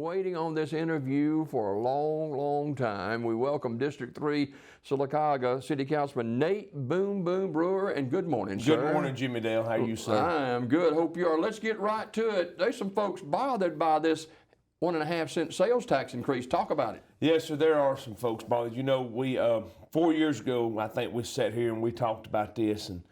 waiting on this interview for a long, long time. We welcome District 3 Sylacauga City Councilman Nate Boom Boom Brewer, and good morning, sir. Good morning, Jimmy Dale. How are you, sir? I am good. Hope you are. Let's get right to it. There's some folks bothered by this 1.5 cent sales tax increase. Talk about it. Yes, sir. There are some folks bothered. You know, we 4 years ago, I think we sat here and we talked about this, and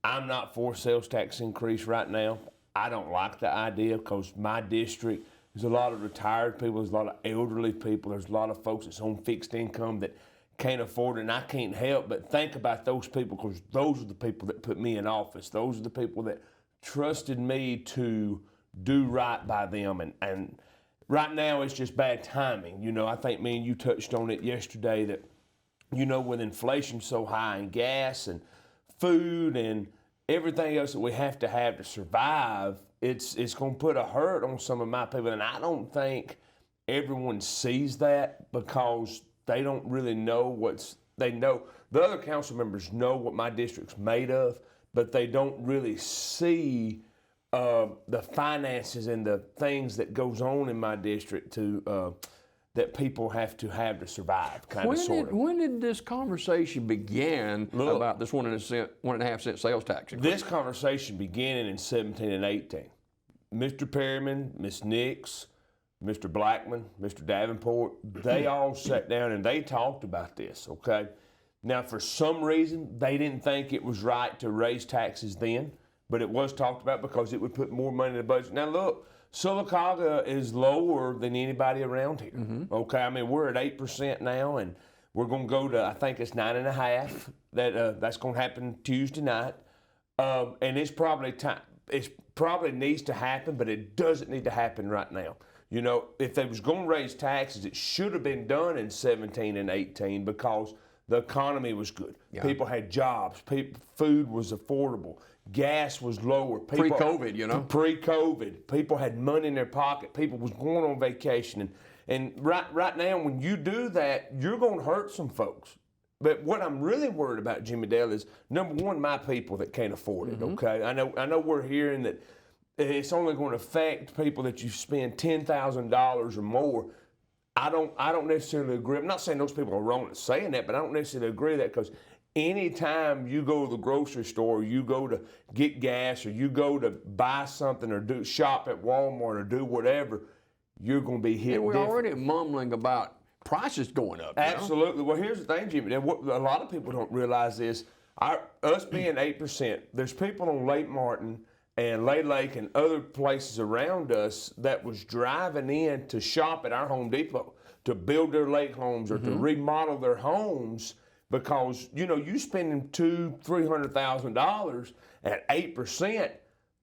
I'm not for sales tax increase right now. I don't like the idea because my district, there's a lot of retired people, there's a lot of elderly people, there's a lot of folks that's on fixed income that can't afford it, and I can't help but think about those people because those are the people that put me in office. Those are the people that trusted me to do right by them, and right now it's just bad timing. You know, I think me and you touched on it yesterday that, you know, with inflation so high and gas and food and everything else that we have to survive, it's going to put a hurt on some of my people. And I don't think everyone sees that because they don't really know they know. The other council members know what my district's made of, but they don't really see the finances and the things that goes on in my district that people have to survive, kind of, sort of. When did this conversation begin about this 1.5 cent sales tax increase? This conversation began in 17 and 18. Mr. Perryman, Ms. Nix, Mr. Blackman, Mr. Davenport, they all sat down and they talked about this, okay? Now, for some reason, they didn't think it was right to raise taxes then, but it was talked about because it would put more money in the budget. Now, look, Sylacauga is lower than anybody around here, okay? I mean, we're at 8% now, and we're going to go to, I think it's 9.5%. That's going to happen Tuesday night, and it's probably time. It probably needs to happen, but it doesn't need to happen right now. You know, if they was going to raise taxes, it should have been done in 17 and 18 because the economy was good. Yeah. People had jobs. Food was affordable. Gas was lower. Pre-COVID, you know? Pre-COVID. People had money in their pocket. People was going on vacation. And right now, when you do that, you're going to hurt some folks. But what I'm really worried about, Jimmy Dale, is, number one, my people that can't afford it, okay? I know we're hearing that it's only going to affect people that you spend $10,000 or more. I don't necessarily agree. I'm not saying those people are wrong in saying that, but I don't necessarily agree with that because anytime you go to the grocery store, you go to get gas, or you go to buy something or shop at Walmart or do whatever, you're going to be hit. And we're already mumbling about prices going up. Absolutely. Well, here's the thing, Jimmy. A lot of people don't realize this. Us being 8%, there's people on Lake Martin and Lay Lake and other places around us that was driving in to shop at our Home Depot to build their lake homes or to remodel their homes because, you know, you spending $200,000-$300,000 at 8%,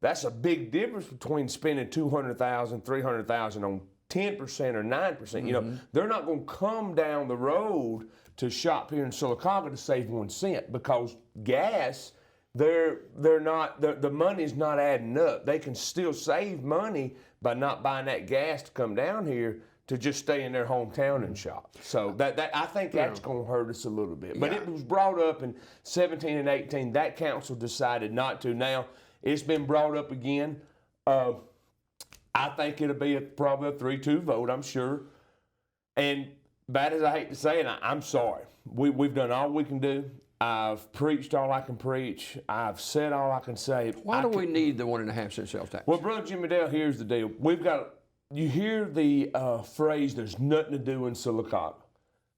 that's a big difference between spending $200,000, $300,000 on 10% or 9%. You know, they're not going to come down the road to shop here in Sylacauga to save 1 cent because gas, the money's not adding up. They can still save money by not buying that gas to come down here to just stay in their hometown and shop. So I think that's going to hurt us a little bit. But it was brought up in 17 and 18. That council decided not to. Now, it's been brought up again. I think it'll be probably a 3-2 vote, I'm sure. And bad as I hate to say it, I'm sorry. We've done all we can do. I've preached all I can preach. I've said all I can say. Why do we need the 1.5 cent sales tax? Well, Brother Jimmy Dale, here's the deal. You hear the phrase, there's nothing to do in Sylacauga.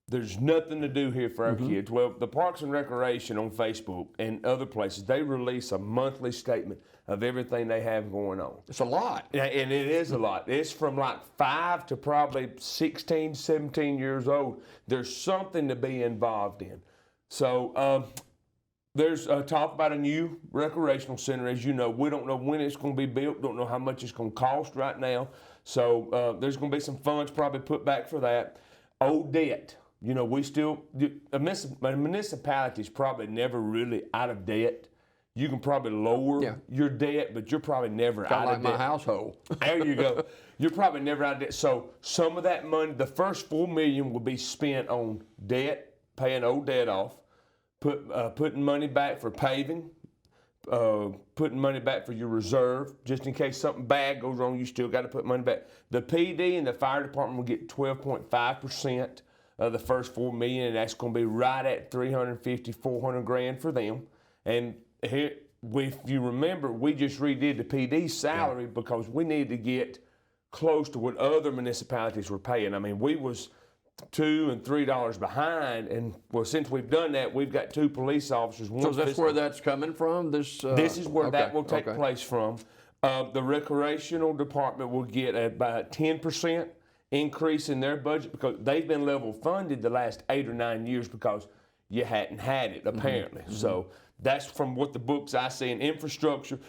There's nothing to do here for our kids. Well, the Parks and Recreation on Facebook and other places, they release a monthly statement of everything they have going on. It's a lot. And it is a lot. It's from like 5 to probably 16, 17 years old. There's something to be involved in. So there's talk about a new recreational center. As you know, we don't know when it's going to be built, don't know how much it's going to cost right now. So there's going to be some funds probably put back for that. Old debt. You know, a municipality is probably never really out of debt. You can probably lower your debt, but you're probably never out of debt. My household. There you go. You're probably never out of debt. So some of that money, the first $4 million will be spent on debt, paying old debt off, putting money back for paving, putting money back for your reserve, just in case something bad goes wrong. You still got to put money back. The PD and the fire department will get 12.5% of the first $4 million, and that's going to be right at $350-400 grand for them. And here, if you remember, we just redid the PD salary because we needed to get close to what other municipalities were paying. I mean, we was $2 and $3 behind, and well, since we've done that, we've got 2 police officers. So that's where that's coming from. This is where that will take place from. The recreational department will get about 10% increase in their budget because they've been level funded the last 8 or 9 years because you hadn't had it apparently. So that's from what the books I see in infrastructure.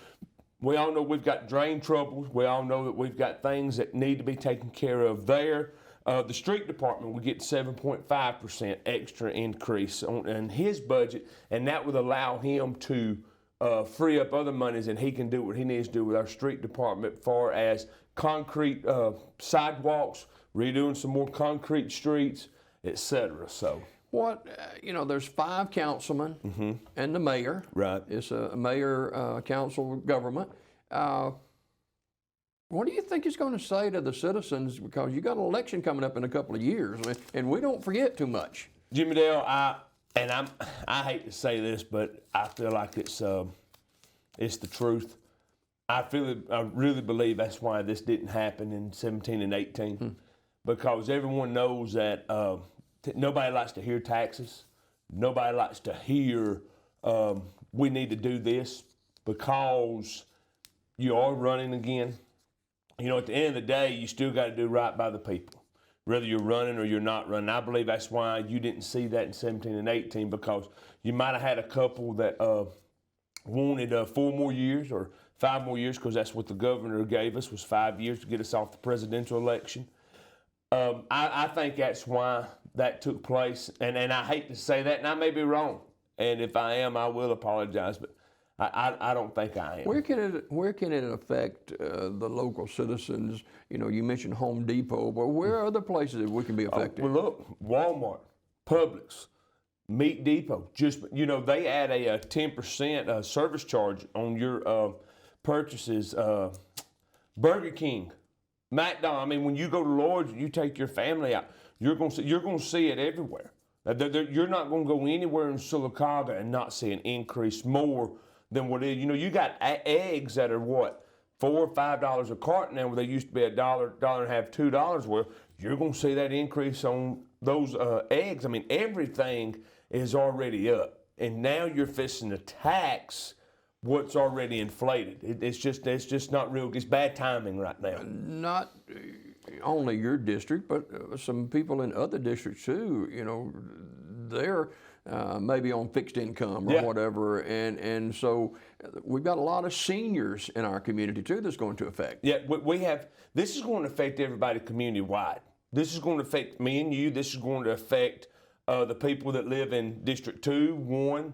We all know we've got drain troubles. We all know that we've got things that need to be taken care of there. The street department will get 7.5% extra increase in his budget, and that would allow him to free up other monies, and he can do what he needs to do with our street department as far as concrete sidewalks, redoing some more concrete streets, etc. So what, there's 5 councilmen and the mayor. Right. It's a mayor council government. What do you think he's going to say to the citizens? Because you got an election coming up in a couple of years, and we don't forget too much. Jimmy Dale, I hate to say this, but I feel like it's the truth. I really believe that's why this didn't happen in 17 and 18, because everyone knows that nobody likes to hear taxes. Nobody likes to hear we need to do this because you are running again. At the end of the day, you still got to do right by the people, whether you're running or you're not running. I believe that's why you didn't see that in 17 and 18, because you might have had a couple that wanted 4 more years or 5 more years, because that's what the governor gave us, was 5 years to get us off the presidential election. I think that's why that took place, and I hate to say that, and I may be wrong, and if I am, I will apologize, but I don't think I am. Where can it affect the local citizens? You mentioned Home Depot, but where are other places that we can be affected? Well, look, Walmart, Publix, Meat Depot, they add a 10% service charge on your purchases. Burger King, McDonald's. I mean, when you go to Lord's, you take your family out, you're going to see it everywhere. You're not going to go anywhere in Sylacauga and not see an increase more than what it is. You got eggs that are what, $4 or $5 a carton now, where they used to be $1, $1.50, $2. Well, you're going to see that increase on those eggs. I mean, everything is already up, and now you're fixing to tax what's already inflated. It's just not real. It's bad timing right now. Not only your district, but some people in other districts too. They're maybe on fixed income or whatever, and so we've got a lot of seniors in our community too that's going to affect. Yeah, we have. This is going to affect everybody community-wide. This is going to affect me and you. This is going to affect the people that live in District 2, 1,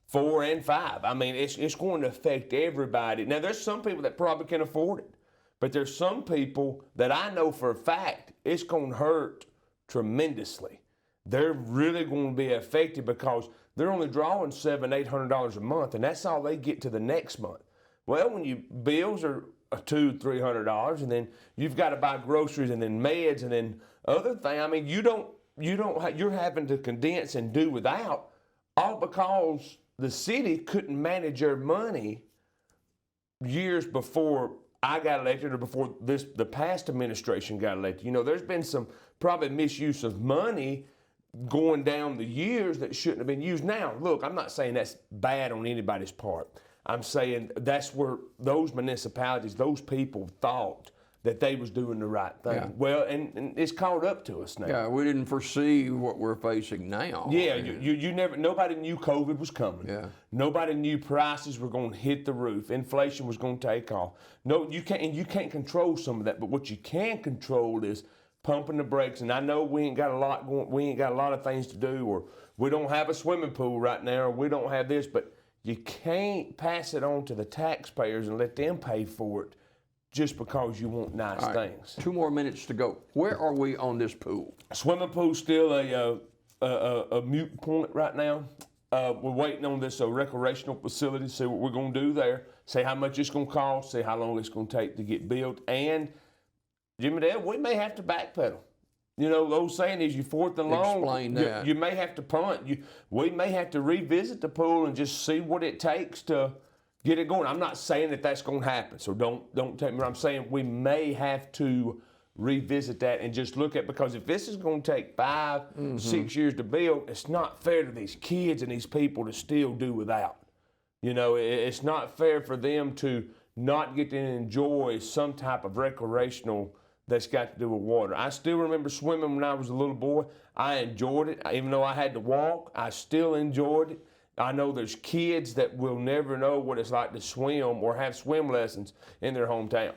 4, and 5. I mean, it's going to affect everybody. Now, there's some people that probably can afford it, but there's some people that I know for a fact it's going to hurt tremendously. They're really going to be affected because they're only drawing $700, $800 a month, and that's all they get to the next month. Well, when you bills are $200, $300, and then you've got to buy groceries and then meds and then other things. I mean, you're having to condense and do without, all because the city couldn't manage their money years before I got elected or before the past administration got elected. There's been some probably misuse of money going down the years that shouldn't have been used. Now, look, I'm not saying that's bad on anybody's part. I'm saying that's where those municipalities, those people thought that they was doing the right thing. Yeah. Well, and it's caught up to us now. Yeah, we didn't foresee what we're facing now. Yeah, you never. Nobody knew COVID was coming. Yeah. Nobody knew prices were going to hit the roof. Inflation was going to take off. No, you can't control some of that. But what you can control is pumping the brakes. And I know we ain't got a lot going. We ain't got a lot of things to do, or we don't have a swimming pool right now, or we don't have this. But you can't pass it on to the taxpayers and let them pay for it just because you want nice things. 2 more minutes to go. Where are we on this pool? Swimming pool's still a moot point right now. We're waiting on this recreational facility, see what we're going to do there, see how much it's going to cost, see how long it's going to take to get built. And, Jimmy Dale, we may have to backpedal. You know, the old saying is, you fourth and long. Explain that. You may have to punt. We may have to revisit the pool and just see what it takes to get it going. I'm not saying that that's going to happen, so don't take me wrong. I'm saying we may have to revisit that and just look at, because if this is going to take 5, 6 years to build, it's not fair to these kids and these people to still do without. You know, it's not fair for them to not get to enjoy some type of recreational that's got to do with water. I still remember swimming when I was a little boy. I enjoyed it. Even though I had to walk, I still enjoyed it. I know there's kids that will never know what it's like to swim or have swim lessons in their hometown.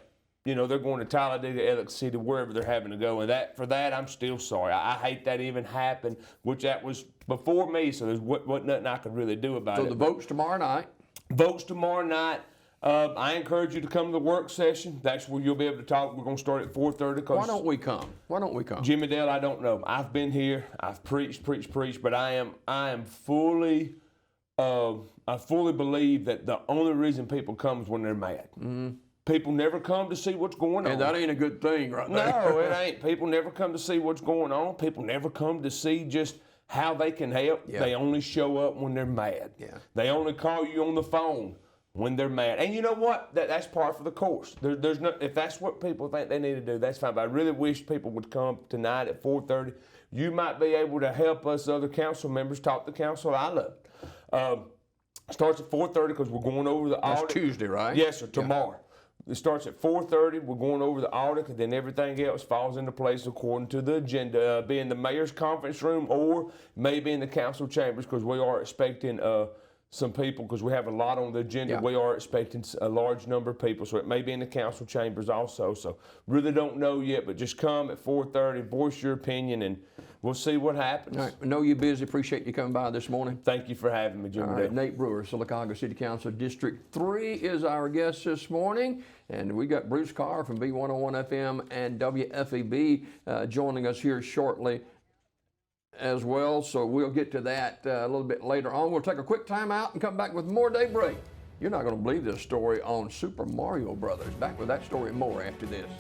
You know, they're going to Talladega, Alex City, wherever they're having to go. And for that, I'm still sorry. I hate that even happened, which that was before me, so there wasn't nothing I could really do about it. So the vote's tomorrow night. Votes tomorrow night. I encourage you to come to the work session. That's where you'll be able to talk. We're going to start at 4:30. Why don't we come? Why don't we come? Jimmy Dale, I don't know. I've been here. I've preached, but I fully believe that the only reason people come is when they're mad. Mm-hmm. People never come to see what's going on. And that ain't a good thing right there. No, it ain't. People never come to see what's going on. People never come to see just how they can help. Yeah. They only show up when they're mad. Yeah. They only call you on the phone when they're mad. And you know what? That's part of the course. There's no, if that's what people think they need to do, that's fine. But I really wish people would come tonight at 4:30. You might be able to help us other council members talk to council. I love it. Starts at 4:30 because we're going over the audit. That's Tuesday, right? Yes, sir, tomorrow. Yeah. It starts at 4:30. We're going over the audit, and then everything else falls into place according to the agenda. Be in the mayor's conference room or maybe in the council chambers, because we are expecting some people, because we have a lot on the agenda. Yeah. We are expecting a large number of people, so it may be in the council chambers also. So really don't know yet, but just come at 4:30, voice your opinion, and we'll see what happens. All right. I know you're busy. Appreciate you coming by this morning. Thank you for having me, Jimmy. Right. Nate Brewer, Sylacauga City Council District 3 is our guest this morning. And we got Bruce Carr from B101 FM and WFEB joining us here shortly as well. So we'll get to that a little bit later on. We'll take a quick time out and come back with more Daybreak. You're not going to believe this story on Super Mario Brothers. Back with that story and more after this.